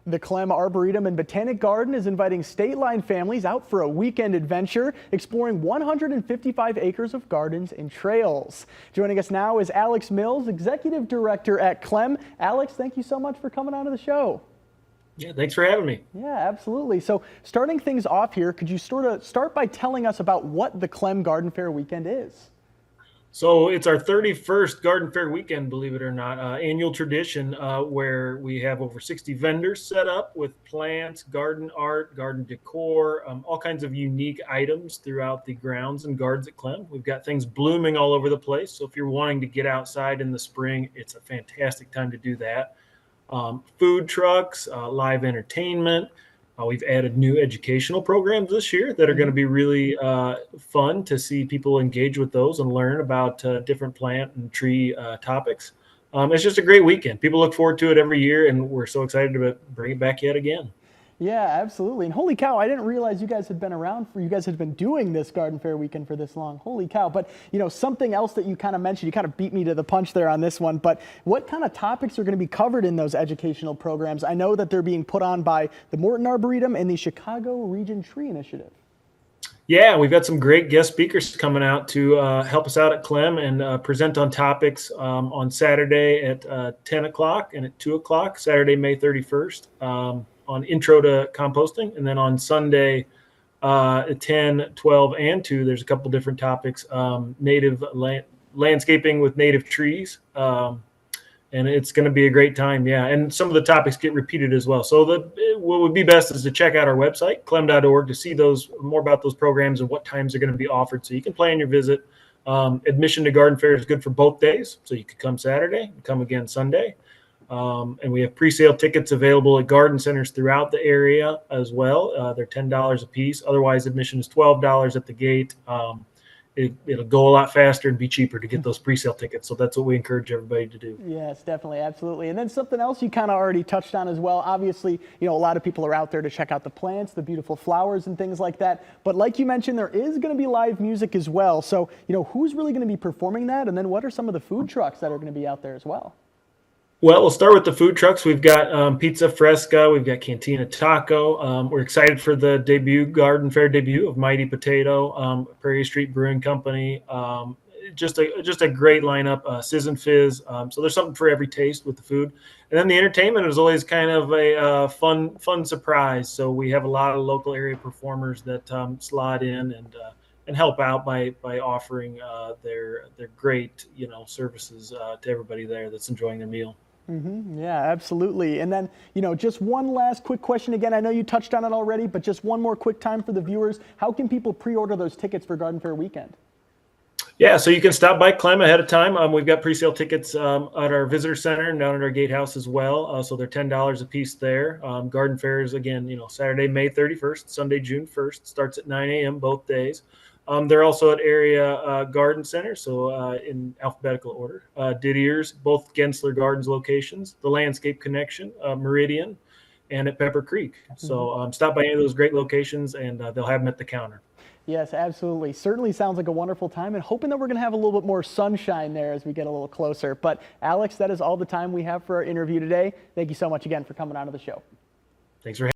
The Klehm Arboretum and Botanic Garden is inviting stateline families out for a weekend adventure, exploring 155 acres of gardens and trails. Joining us now is Alex Mills, Executive Director at Klehm. Alex, thank you so much for coming on to the show. Yeah, thanks for having me. Yeah, absolutely. So starting things off here, could you start by telling us about what the Klehm Garden Fair weekend is? So it's our 31st Garden Fair weekend, believe it or not, annual tradition where we have over 60 vendors set up with plants, garden art, garden decor, all kinds of unique items throughout the grounds and gardens at Klehm. We've got things blooming all over the place. So if you're wanting to get outside in the spring, it's a fantastic time to do that. Food trucks, live entertainment. We've added new educational programs this year that are going to be really fun to see people engage with those and learn about different plant and tree topics. It's just a great weekend. People look forward to it every year, and we're so excited to bring it back yet again. Yeah, absolutely. And holy cow, I didn't realize you guys had been you guys had been doing this Garden Fair weekend for this long. Holy cow. But, something else that you kind of mentioned, you kind of beat me to the punch there on this one, but what kind of topics are going to be covered in those educational programs? I know that they're being put on by the Morton Arboretum and the Chicago Region Tree Initiative. Yeah, we've got some great guest speakers coming out to help us out at Klehm and present on topics on Saturday at 10 o'clock and at 2 o'clock, Saturday, May 31st. On intro to composting, and then on Sunday at 10, 12, and 2, there's a couple different topics, native landscaping with native trees, and it's going to be a great time. Yeah, and some of the topics get repeated as well. So what would be best is to check out our website, klehm.org, to see more about those programs and what times are going to be offered, so you can plan your visit. Admission to Garden Fair is good for both days, so you could come Saturday and come again Sunday. And we have pre-sale tickets available at garden centers throughout the area as well. They're $10 a piece. Otherwise, admission is $12 at the gate. It'll go a lot faster and be cheaper to get those pre-sale tickets. So that's what we encourage everybody to do. Yes, definitely. Absolutely. And then something else you kind of already touched on as well. Obviously, a lot of people are out there to check out the plants, the beautiful flowers and things like that. But like you mentioned, there is going to be live music as well. So, who's really going to be performing that? And then what are some of the food trucks that are going to be out there as well? Well, we'll start with the food trucks. We've got Pizza Fresca. We've got Cantina Taco. We're excited for the Garden Fair debut of Mighty Potato, Prairie Street Brewing Company. Just a great lineup, Sizz and Fizz. So there's something for every taste with the food. And then the entertainment is always kind of a fun surprise. So we have a lot of local area performers that slot in and help out by offering their great services to everybody there that's enjoying their meal. Yeah, absolutely. And then, just one last quick question. Again, I know you touched on it already, but just one more quick time for the viewers. How can people pre-order those tickets for Garden Fair weekend? Yeah, so you can stop by Klehm ahead of time. We've got pre-sale tickets at our visitor center and down at our gatehouse as well. So they're $10 a piece there. Garden Fair is, again, Saturday, May 31st, Sunday, June 1st. Starts at 9 a.m. both days. They're also at area garden centers, so in alphabetical order. Didier's, both Gensler Gardens locations, the Landscape Connection, Meridian, and at Pepper Creek. So stop by any of those great locations, and they'll have them at the counter. Yes, absolutely. Certainly sounds like a wonderful time, and hoping that we're going to have a little bit more sunshine there as we get a little closer. But Alex, that is all the time we have for our interview today. Thank you so much again for coming on to the show. Thanks for having me.